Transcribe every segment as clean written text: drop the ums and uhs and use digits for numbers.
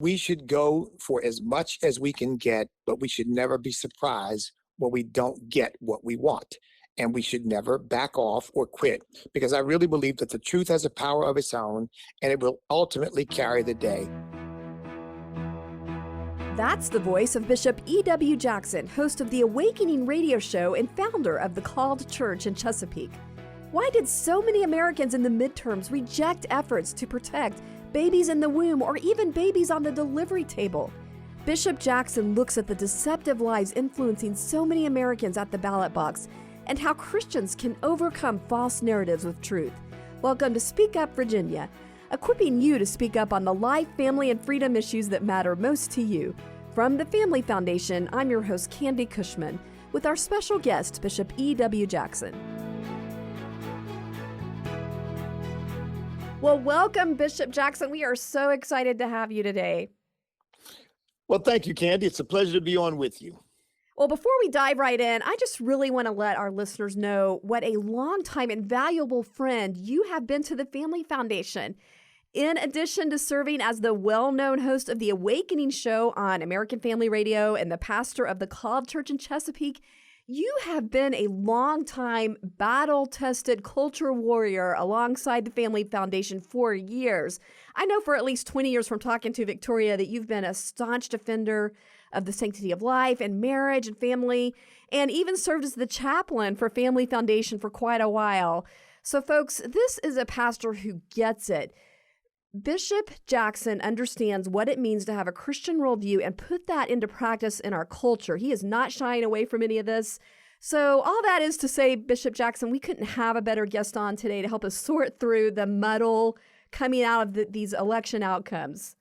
We should go for as much as we can get, but we should never be surprised when we don't get what we want. And we should never back off or quit, because I really believe that the truth has a power of its own, and it will ultimately carry the day. That's the voice of Bishop E.W. Jackson, host of the Awakening radio show and founder of the Called Church in Chesapeake. Why did so many Americans in the midterms reject efforts to protect babies in the womb or even babies on the delivery table? Bishop Jackson looks at the deceptive lies influencing so many Americans at the ballot box and how Christians can overcome false narratives with truth. Welcome to Speak Up Virginia, equipping you to speak up on the life, family, and freedom issues that matter most to you. From the Family Foundation, I'm your host, Candy Cushman, with our special guest, Bishop E.W. Jackson. Well, welcome, Bishop Jackson. We are so excited to have you today. Well, thank you, Candy. It's a pleasure to be on with you. Well, before we dive right in, I just really want to let our listeners know what a longtime and valuable friend you have been to the Family Foundation. In addition to serving as the well-known host of the Awakening show on American Family Radio and the pastor of the Called Church in Chesapeake, you have been a longtime battle-tested culture warrior alongside the Family Foundation for years. I know for at least 20 years from talking to Victoria that you've been a staunch defender of the sanctity of life and marriage and family, and even served as the chaplain for Family Foundation for quite a while. So folks, this is a pastor who gets it. Bishop Jackson understands what it means to have a Christian worldview and put that into practice in our culture. He is not shying away from any of this. So all that is to say, Bishop Jackson, we couldn't have a better guest on today to help us sort through the muddle coming out of these election outcomes.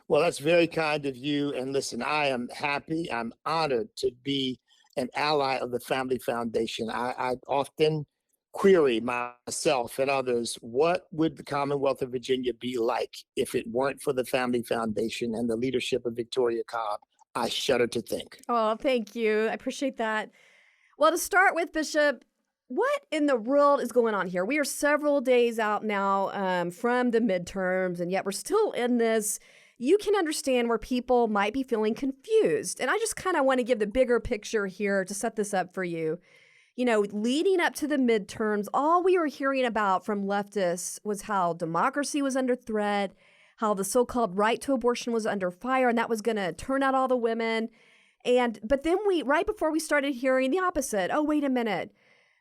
Well, that's very kind of you. And listen, I am happy. I'm honored to be an ally of the Family Foundation. I often query myself and others, what would the Commonwealth of Virginia be like if it weren't for the Family Foundation and the leadership of Victoria Cobb? I shudder to think. Oh, thank you. I appreciate that. Well, to start with, Bishop, what in the world is going on here? We are several days out now from the midterms, and yet we're still in this. You can understand where people might be feeling confused. And I just kind of want to give the bigger picture here to set this up for you. You know, leading up to the midterms, all we were hearing about from leftists was how democracy was under threat, how the so-called right to abortion was under fire, and that was going to turn out all the women. But then right before we started hearing the opposite, oh, wait a minute,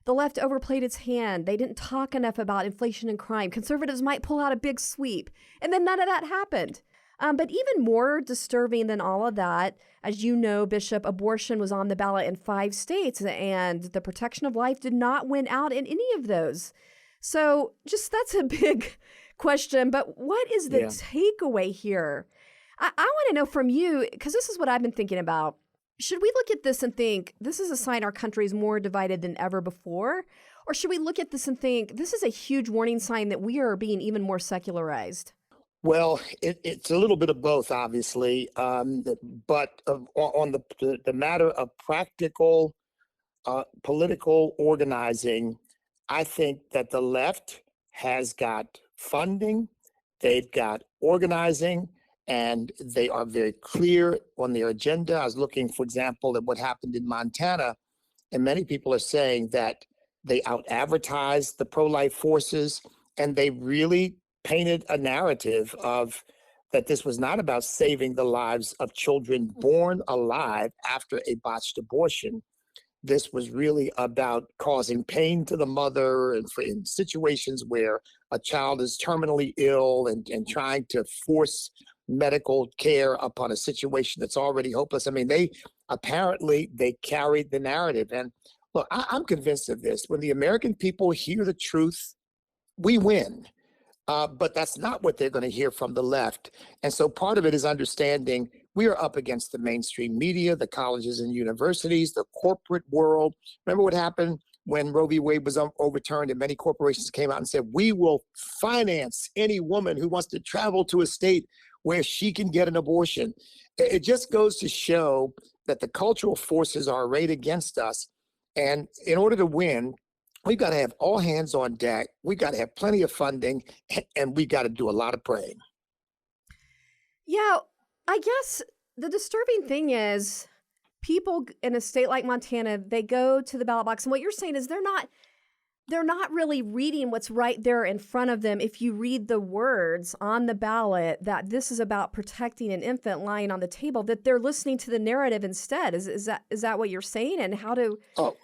the left overplayed its hand. They didn't talk enough about inflation and crime. Conservatives might pull out a big sweep. And then none of that happened. But even more disturbing than all of that, as you know, Bishop, abortion was on the ballot in 5 states, and the protection of life did not win out in any of those. So just that's a big question. But what is the takeaway here? I want to know from you, because this is what I've been thinking about. Should we look at this and think this is a sign our country is more divided than ever before? Or should we look at this and think this is a huge warning sign that we are being even more secularized? Well, it's a little bit of both, obviously, but on the matter of practical political organizing, I think that the left has got funding, they've got organizing, and they are very clear on their agenda. I was looking, for example, at what happened in Montana, and many people are saying that they out-advertised the pro-life forces, and they really painted a narrative of that this was not about saving the lives of children born alive after a botched abortion. This was really about causing pain to the mother, and in situations where a child is terminally ill and trying to force medical care upon a situation that's already hopeless. I mean, they carried the narrative. And look, I'm convinced of this. When the American people hear the truth, we win. But that's not what they're going to hear from the left. And so part of it is understanding we are up against the mainstream media, the colleges and universities, the corporate world. Remember what happened when Roe v. Wade was overturned and many corporations came out and said, we will finance any woman who wants to travel to a state where she can get an abortion. It just goes to show that the cultural forces are arrayed against us. And in order to win, we've got to have all hands on deck. We've got to have plenty of funding, and we've got to do a lot of praying. Yeah, I guess the disturbing thing is people in a state like Montana, they go to the ballot box, and what you're saying is they're not really reading what's right there in front of them. If you read the words on the ballot that this is about protecting an infant lying on the table, that they're listening to the narrative instead. Is that what you're saying? And how to Oh,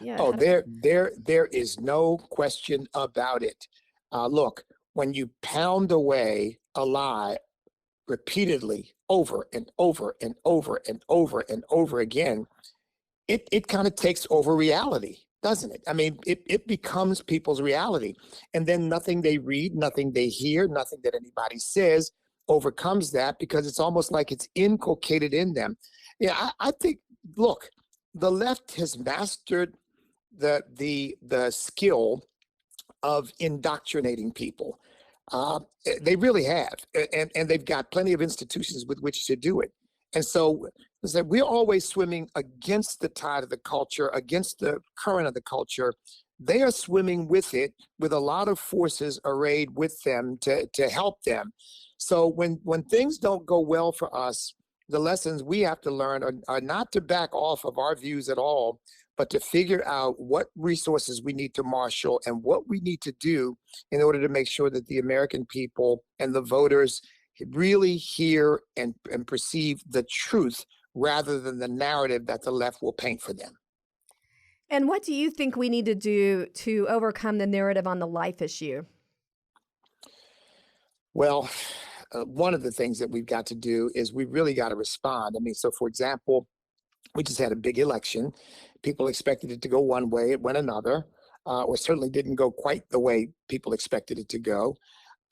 yeah, oh, how to there is no question about it. Look, when you pound away a lie repeatedly over and over and over and over and over again, it kind of takes over reality, doesn't it? I mean, it becomes people's reality. And then nothing they read, nothing they hear, nothing that anybody says overcomes that because it's almost like it's inculcated in them. Yeah, I think, look, the left has mastered the skill of indoctrinating people. They really have, and they've got plenty of institutions with which to do it. And so, as I said, we're always swimming against the tide of the culture, against the current of the culture. They are swimming with it, with a lot of forces arrayed with them to help them. So when things don't go well for us, the lessons we have to learn are not to back off of our views at all, but to figure out what resources we need to marshal and what we need to do in order to make sure that the American people and the voters really hear and perceive the truth rather than the narrative that the left will paint for them. and what do you think we need to do to overcome the narrative on the life issue? Well, one of the things that we've got to do is we really got to respond. I mean, so for example, we just had a big election. People expected it to go one way, it went another, or certainly didn't go quite the way people expected it to go.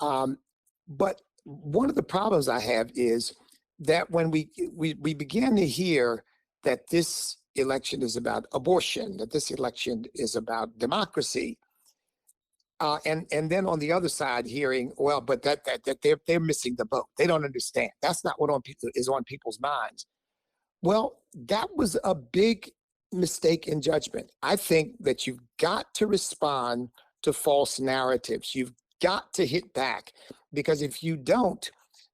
Um, but one of the problems I have is that when we began to hear that this election is about abortion, that this election is about democracy, and then on the other side hearing, well, but that they're missing the boat. They don't understand. That's not what is on people's minds. Well, that was a big mistake in judgment. I think that you've got to respond to false narratives. You've got to hit back because if you don't,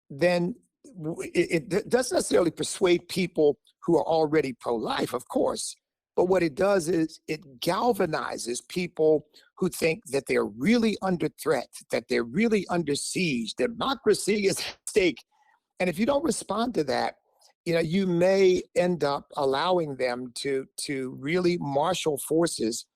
then it doesn't necessarily persuade people who are already pro-life, of course. But what it does is it galvanizes people who think that they're really under threat, that they're really under siege. Democracy is at stake. And if you don't respond to that, you may end up allowing them to really marshal forces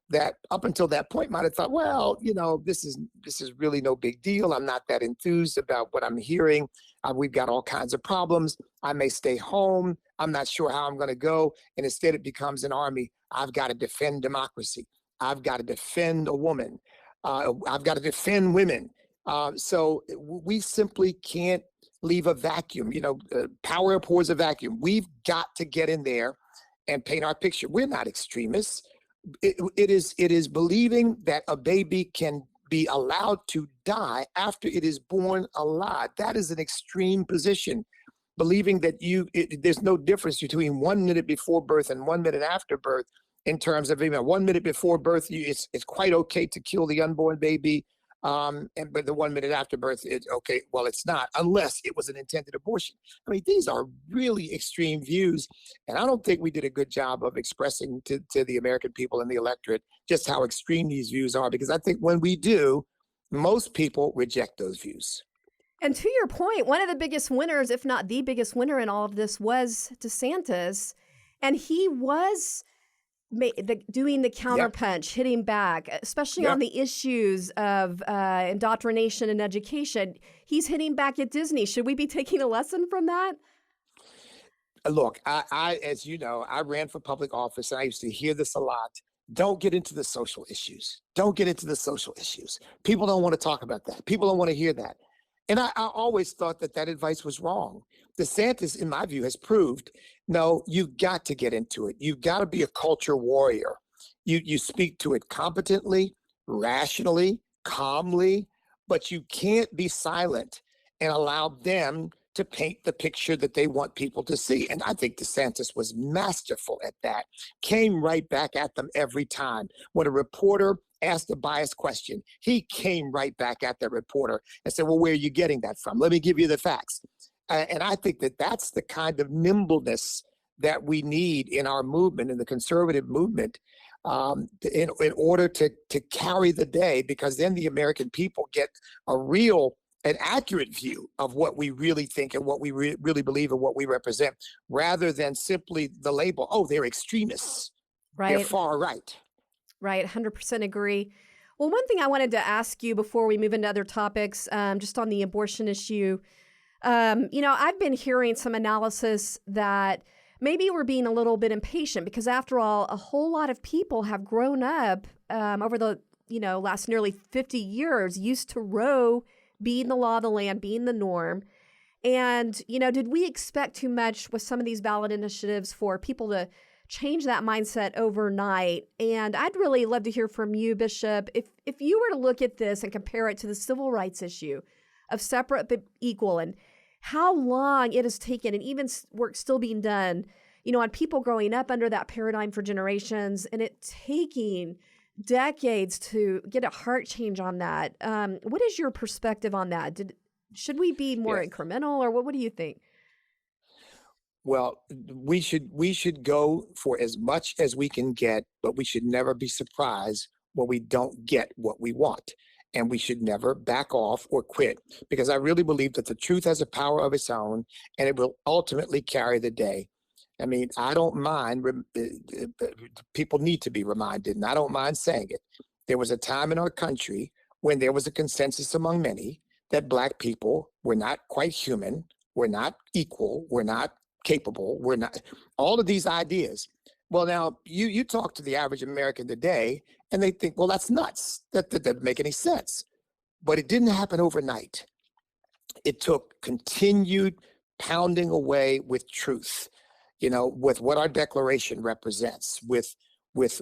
that up until that point might have thought, well, this is really no big deal. I'm not that enthused about what I'm hearing. We've got all kinds of problems. I may stay home. I'm not sure how I'm going to go. And instead, it becomes an army. I've got to defend democracy. I've got to defend a woman. I've got to defend women. So we simply can't leave a vacuum. Power abhors a vacuum. We've got to get in there and paint our picture. We're not extremists. It is believing that a baby can be allowed to die after it is born alive. That is an extreme position. Believing that there's no difference between 1 minute before birth and 1 minute after birth in terms of 1 minute before birth, it's quite okay to kill the unborn baby. But the 1 minute after birth, it's okay. Well, it's not, unless it was an intended abortion. I mean, these are really extreme views. And I don't think we did a good job of expressing to the American people and the electorate just how extreme these views are, because I think when we do, most people reject those views. And to your point, one of the biggest winners, if not the biggest winner in all of this, was DeSantis. And he was doing the counterpunch, hitting back, especially on the issues of indoctrination and education. He's hitting back at Disney. Should we be taking a lesson from that? Look, as you know, I ran for public office, and I used to hear this a lot. Don't get into the social issues. Don't get into the social issues. People don't want to talk about that. People don't want to hear that. And I always thought that advice was wrong. DeSantis, in my view, has proved, no, you've got to get into it. You've got to be a culture warrior. You speak to it competently, rationally, calmly, but you can't be silent and allow them to paint the picture that they want people to see. And I think DeSantis was masterful at that, came right back at them every time. When a reporter asked a biased question, he came right back at the reporter and said, well, where are you getting that from? Let me give you the facts. And I think that that's the kind of nimbleness that we need in our movement, in the conservative movement, in order to carry the day, because then the American people get an accurate view of what we really think and what we really believe and what we represent, rather than simply the label, oh, they're extremists, they're Right. far right. Right. 100% agree. Well, one thing I wanted to ask you before we move into other topics, just on the abortion issue, I've been hearing some analysis that maybe we're being a little bit impatient because, after all, a whole lot of people have grown up over the last nearly 50 years used to Roe being the law of the land, being the norm. And did we expect too much with some of these ballot initiatives for people to change that mindset overnight? And I'd really love to hear from you, Bishop, if you were to look at this and compare it to the civil rights issue of separate but equal, and how long it has taken, and even work still being done, on people growing up under that paradigm for generations, and it taking decades to get a heart change on that. What is your perspective on that? Should we be more incremental, or what do you think? Well, we should go for as much as we can get, but we should never be surprised when we don't get what we want. And we should never back off or quit, because I really believe that the truth has a power of its own, and it will ultimately carry the day. I mean, I don't mind, people need to be reminded, and I don't mind saying it. There was a time in our country when there was a consensus among many that Black people were not quite human, were not equal, were not capable, we're not, all of these ideas. Well, now you talk to the average American today and they think, well, that's nuts. That doesn't make any sense. But it didn't happen overnight. It took continued pounding away with truth, with what our Declaration represents, with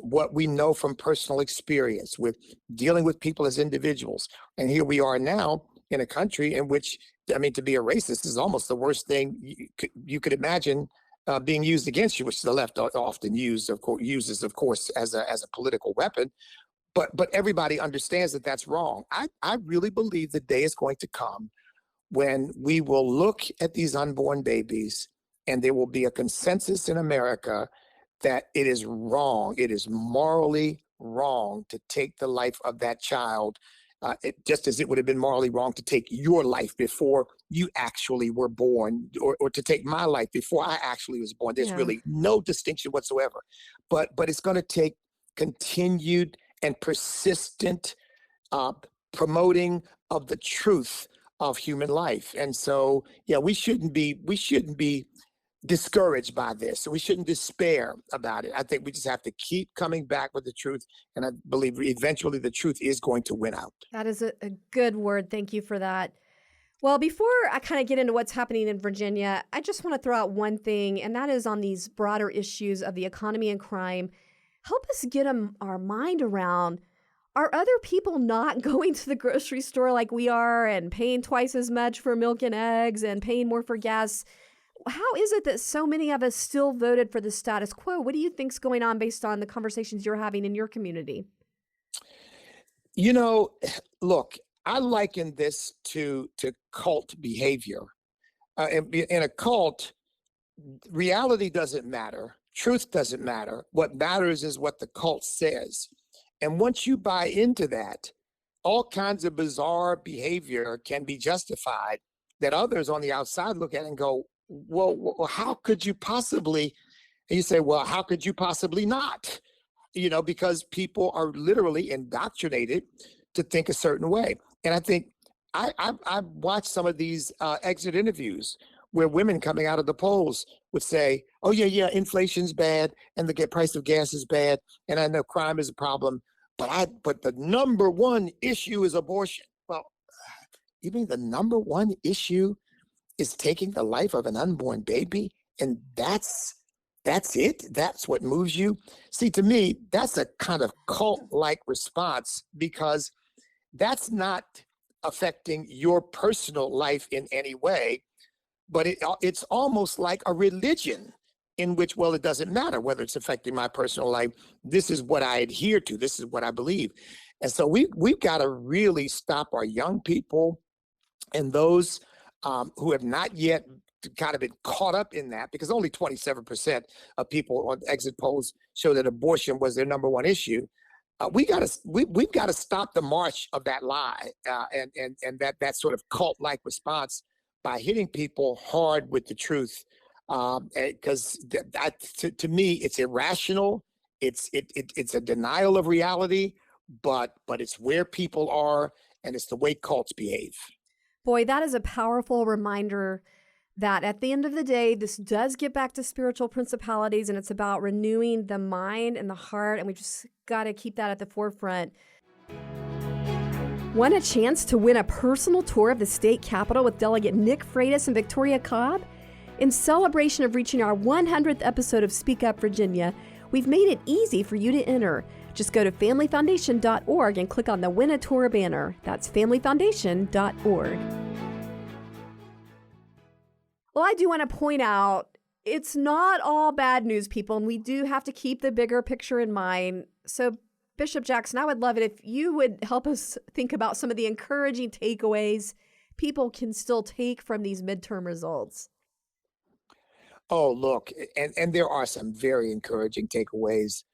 what we know from personal experience, with dealing with people as individuals. And here we are now in a country in which, I mean, to be a racist is almost the worst thing you could imagine being used against you, which the left often uses, of course, as a political weapon. But everybody understands that that's wrong. I really believe the day is going to come when we will look at these unborn babies and there will be a consensus in America that it is wrong. It is morally wrong to take the life of that child, just as it would have been morally wrong to take your life before you actually were born, or to take my life before I actually was born. There's really no distinction whatsoever. But it's going to take continued and persistent promoting of the truth of human life. And so, we shouldn't be discouraged by this. So we shouldn't despair about it. I think we just have to keep coming back with the truth. And I believe eventually the truth is going to win out. That is a good word. Thank you for that. Well, before I kind of get into what's happening in Virginia, I just want to throw out one thing, and that is on these broader issues of the economy and crime. Help us get our mind around, are other people not going to the grocery store like we are and paying twice as much for milk and eggs and paying more for gas? How is it that so many of us still voted for the status quo? What do you think's going on based on the conversations you're having in your community? Look, I liken this to cult behavior. In a cult, reality doesn't matter. Truth doesn't matter. What matters is what the cult says. And once you buy into that, all kinds of bizarre behavior can be justified that others on the outside look at and go, well, how could you possibly? And you say, well, how could you possibly not? Because people are literally indoctrinated to think a certain way. And I think I've watched some of these exit interviews where women coming out of the polls would say, oh, yeah, inflation's bad and the price of gas is bad. And I know crime is a problem, but the number one issue is abortion. Well, you mean the number one issue is taking the life of an unborn baby? And that's it? That's what moves you? See, to me, that's a kind of cult-like response, because that's not affecting your personal life in any way, but it's almost like a religion in which, well, it doesn't matter whether it's affecting my personal life. This is what I adhere to. This is what I believe. And so we've got to really stop our young people and those who have not yet kind of been caught up in that, because only 27% of people on exit polls show that abortion was their number one issue. We've got to stop the march of that lie and that sort of cult like response by hitting people hard with the truth, because to me it's irrational. It's a denial of reality, but it's where people are, and it's the way cults behave. Boy, that is a powerful reminder that at the end of the day, this does get back to spiritual principalities, and it's about renewing the mind and the heart, and we just got to keep that at the forefront. Want a chance to win a personal tour of the state capitol with Delegate Nick Freitas and Victoria Cobb? In celebration of reaching our 100th episode of Speak Up Virginia, we've made it easy for you to enter. Just go to familyfoundation.org and click on the Win a Tour banner. That's familyfoundation.org. Well, I do want to point out, it's not all bad news, people, and we do have to keep the bigger picture in mind. So, Bishop Jackson, I would love it if you would help us think about some of the encouraging takeaways people can still take from these midterm results. Oh, look, and there are some very encouraging takeaways.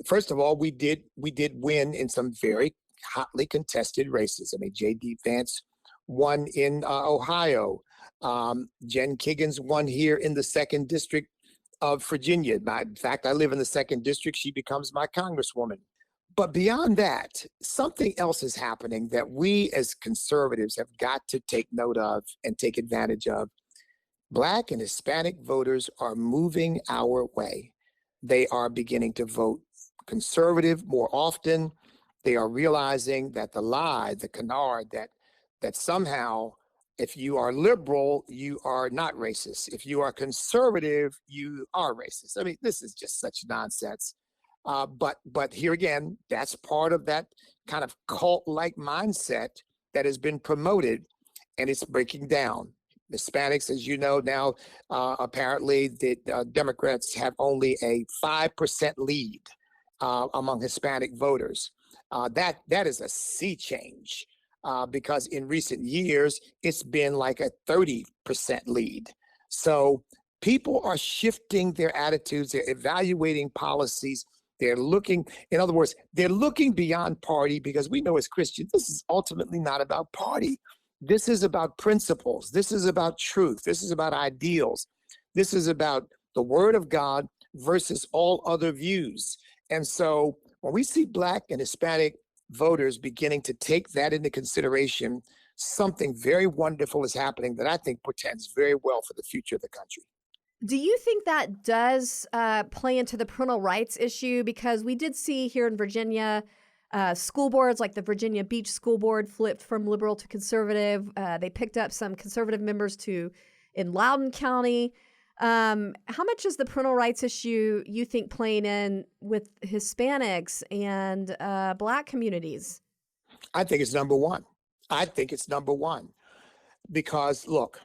First of all, we did win in some very hotly contested races. I mean, J.D. Vance won in Ohio. Jen Kiggins won here in the 2nd District of Virginia. In fact, I live in the 2nd District. She becomes my congresswoman. But beyond that, something else is happening that we as conservatives have got to take note of and take advantage of. Black and Hispanic voters are moving our way. They are beginning to vote conservative more often. They are realizing that the lie, the canard, that somehow if you are liberal, you are not racist. If you are conservative, you are racist. I mean, this is just such nonsense. But here again, that's part of that kind of cult-like mindset that has been promoted, and it's breaking down. Hispanics, as you know now, apparently the Democrats have only a 5% lead among Hispanic voters. That is a sea change. Because in recent years, it's been like a 30% lead. So people are shifting their attitudes, they're evaluating policies, they're looking, in other words, they're looking beyond party, because we know as Christians, this is ultimately not about party. This is about principles. This is about truth. This is about ideals. This is about the Word of God versus all other views. And so when we see Black and Hispanic voters beginning to take that into consideration, something very wonderful is happening that I think portends very well for the future of the country. Do you think that does play into the parental rights issue? Because we did see here in Virginia, school boards like the Virginia Beach School Board flipped from liberal to conservative. They picked up some conservative members in Loudoun County. How much is the parental rights issue, you think, playing in with Hispanics and Black communities? I think it's number one. I think it's number one because, look,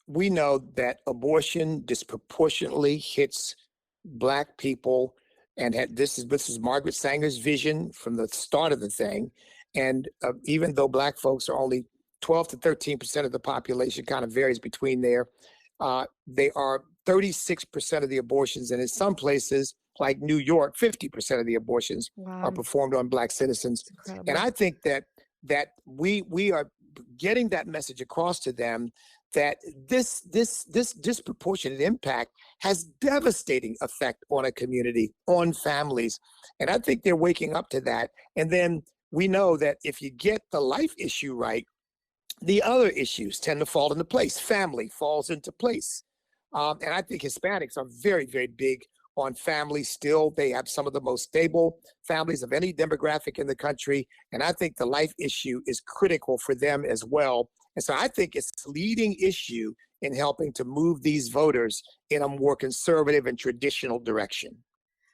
we know that abortion disproportionately hits Black people, and this is Margaret Sanger's vision from the start of the thing. And even though Black folks are only 12 to 13% of the population, kind of varies between there. They are 36% of the abortions, and in some places like New York, 50% of the abortions are performed on Black citizens. And I think that we are getting that message across to them that this disproportionate impact has devastating effect on a community, on families, and I think they're waking up to that. And then we know that if you get the life issue right, the other issues tend to fall into place. Family falls into place. And I think Hispanics are very, very big on family still. They have some of the most stable families of any demographic in the country. And I think the life issue is critical for them as well. And so I think it's a leading issue in helping to move these voters in a more conservative and traditional direction.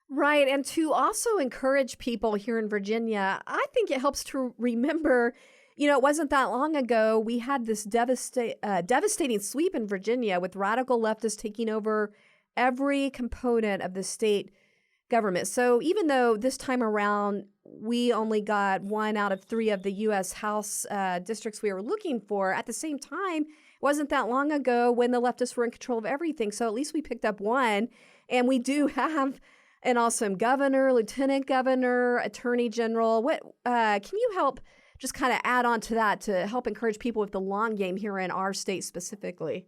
Right. And to also encourage people here in Virginia, I think it helps to remember, it wasn't that long ago we had this devastating sweep in Virginia with radical leftists taking over every component of the state government. So even though this time around we only got 1 out of 3 of the U.S. House districts we were looking for, at the same time, it wasn't that long ago when the leftists were in control of everything. So at least we picked up 1, and we do have an awesome governor, lieutenant governor, attorney general. What can you help just kind of add on to that to help encourage people with the long game here in our state specifically?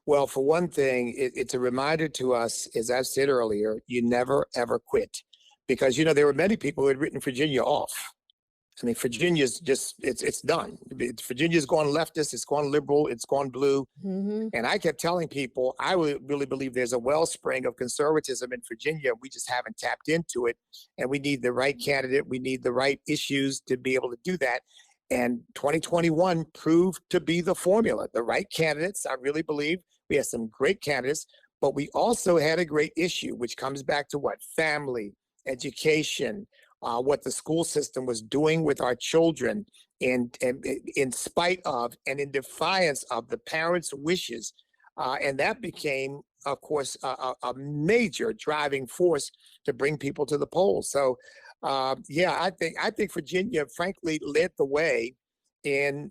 Well, for one thing, it's a reminder to us, as I've said earlier, you never ever quit, because there were many people who had written Virginia off. I mean, Virginia's just it's done. Virginia's gone leftist, it's gone liberal, it's gone blue. Hmm. And I kept telling people I would really believe there's a wellspring of conservatism in Virginia. We just haven't tapped into it. And we need the right candidate. We need the right issues to be able to do that. And 2021 proved to be the formula. The right candidates, I really believe. We had some great candidates, but we also had a great issue, which comes back to what? Family, education, what the school system was doing with our children, and in spite of and in defiance of the parents' wishes. And that became, of course, a major driving force to bring people to the polls. So, yeah, I think Virginia, frankly, led the way in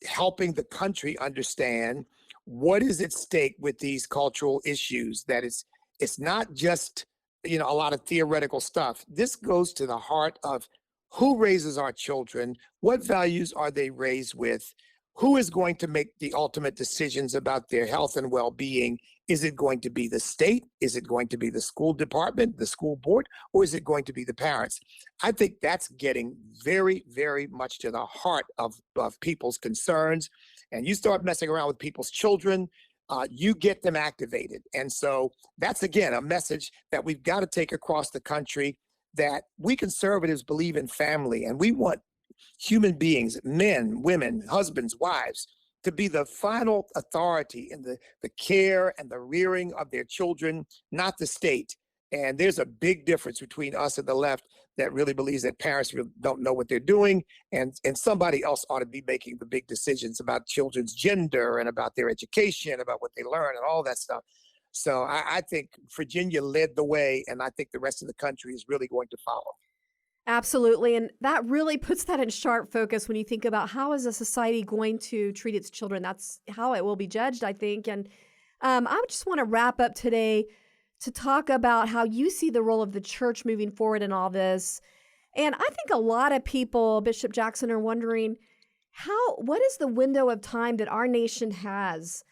helping the country understand what is at stake with these cultural issues. That it's not just a lot of theoretical stuff. This goes to the heart of who raises our children, what values are they raised with, who is going to make the ultimate decisions about their health and well-being. Is it going to be the state? Is it going to be the school department, the school board, or is it going to be the parents? I think that's getting very, very much to the heart of people's concerns. And you start messing around with people's children, you get them activated. And so that's, again, a message that we've got to take across the country, that we conservatives believe in family, and we want human beings, men, women, husbands, wives, to be the final authority in the care and the rearing of their children, not the state. And there's a big difference between us and the left that really believes that parents really don't know what they're doing, and somebody else ought to be making the big decisions about children's gender and about their education, about what they learn and all that stuff. So I think Virginia led the way, and I think the rest of the country is really going to follow. Absolutely. And that really puts that in sharp focus when you think about how is a society going to treat its children. That's how it will be judged, I think. And I just want to wrap up today to talk about how you see the role of the church moving forward in all this. And I think a lot of people, Bishop Jackson, are wondering what is the window of time that our nation has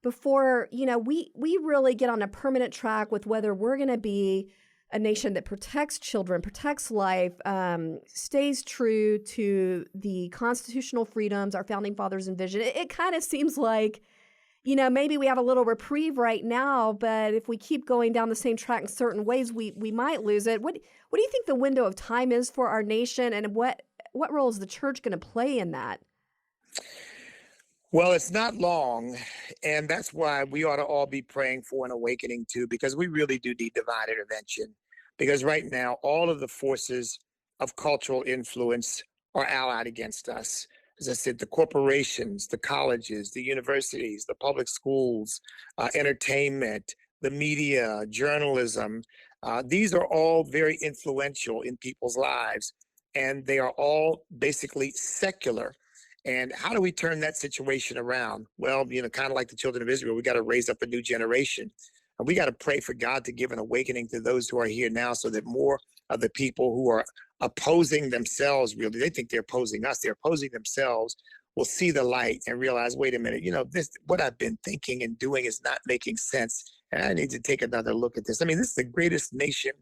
before, we really get on a permanent track with whether we're going to be a nation that protects children, protects life, stays true to the constitutional freedoms our founding fathers envisioned. It kind of seems like, maybe we have a little reprieve right now, but if we keep going down the same track in certain ways, we might lose it. What do you think the window of time is for our nation, and what role is the church going to play in that? Well, it's not long, and that's why we ought to all be praying for an awakening too, because we really do need divine intervention. Because right now, all of the forces of cultural influence are allied against us. As I said, the corporations, the colleges, the universities, the public schools, entertainment, the media, journalism, these are all very influential in people's lives, and they are all basically secular. And how do we turn that situation around? Well, kind of like the children of Israel, we got to raise up a new generation. And we got to pray for God to give an awakening to those who are here now, so that more of the people who are opposing themselves, really, they think they're opposing us, they're opposing themselves, will see the light and realize, wait a minute, this, what I've been thinking and doing is not making sense. And I need to take another look at this. I mean, this is the greatest nation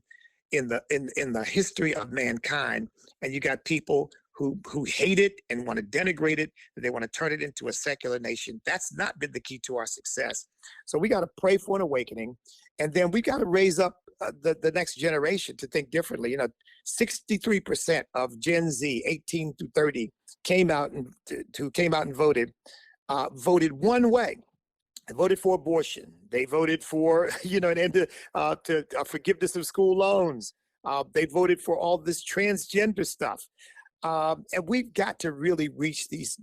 in the history of mankind. And you got people who hate it and want to denigrate it, and they want to turn it into a secular nation. That's not been the key to our success. So we got to pray for an awakening, and then we got to raise up the next generation to think differently. 63% of Gen Z, 18 to 30, came out and voted one way. They voted for abortion. They voted for an end to forgiveness of school loans. They voted for all this transgender stuff. And we've got to really reach these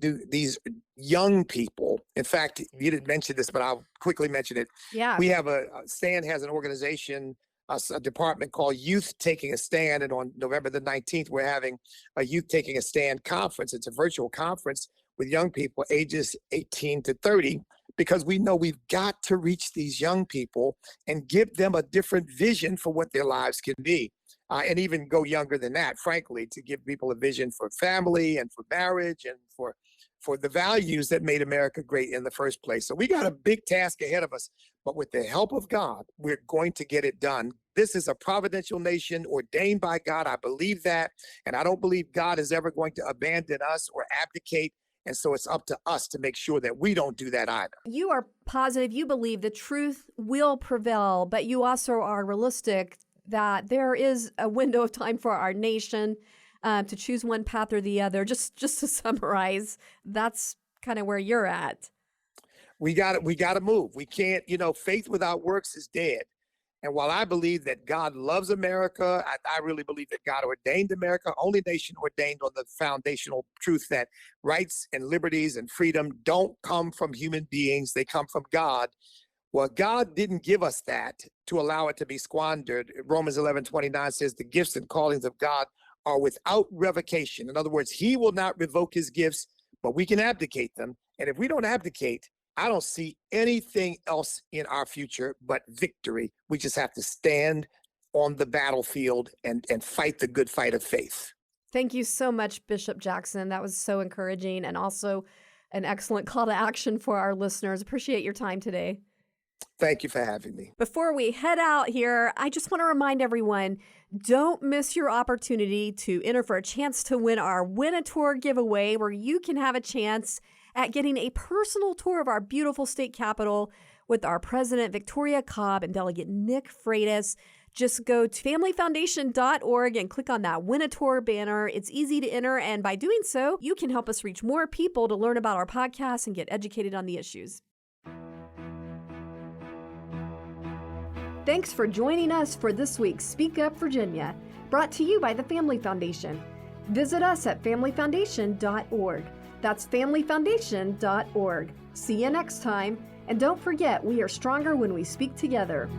young people. In fact, you didn't mention this, but I'll quickly mention it. Yeah. We have Stan has an organization, a department called Youth Taking a Stand. And on November the 19th, we're having a Youth Taking a Stand conference. It's a virtual conference with young people ages 18 to 30, because we know we've got to reach these young people and give them a different vision for what their lives can be. And even go younger than that, frankly, to give people a vision for family and for marriage and for the values that made America great in the first place. So we got a big task ahead of us, but with the help of God, we're going to get it done. This is a providential nation ordained by God. I believe that. And I don't believe God is ever going to abandon us or abdicate. And so it's up to us to make sure that we don't do that either. You are positive, you believe the truth will prevail, but you also are realistic that there is a window of time for our nation to choose one path or the other. Just to summarize, that's kind of where you're at. We got to move. We can't, faith without works is dead. And while I believe that God loves America, I really believe that God ordained America, only nation ordained on the foundational truth that rights and liberties and freedom don't come from human beings. They come from God. Well, God didn't give us that to allow it to be squandered. Romans 11:29 says the gifts and callings of God are without revocation. In other words, he will not revoke his gifts, but we can abdicate them. And if we don't abdicate, I don't see anything else in our future but victory. We just have to stand on the battlefield and fight the good fight of faith. Thank you so much, Bishop Jackson. That was so encouraging and also an excellent call to action for our listeners. Appreciate your time today. Thank you for having me. Before we head out here, I just want to remind everyone, don't miss your opportunity to enter for a chance to win our Win a Tour giveaway, where you can have a chance at getting a personal tour of our beautiful state capitol with our President Victoria Cobb and Delegate Nick Freitas. Just go to familyfoundation.org and click on that Win a Tour banner. It's easy to enter, and by doing so, you can help us reach more people to learn about our podcast and get educated on the issues. Thanks for joining us for this week's Speak Up Virginia, brought to you by the Family Foundation. Visit us at familyfoundation.org. That's familyfoundation.org. See you next time, and don't forget, we are stronger when we speak together.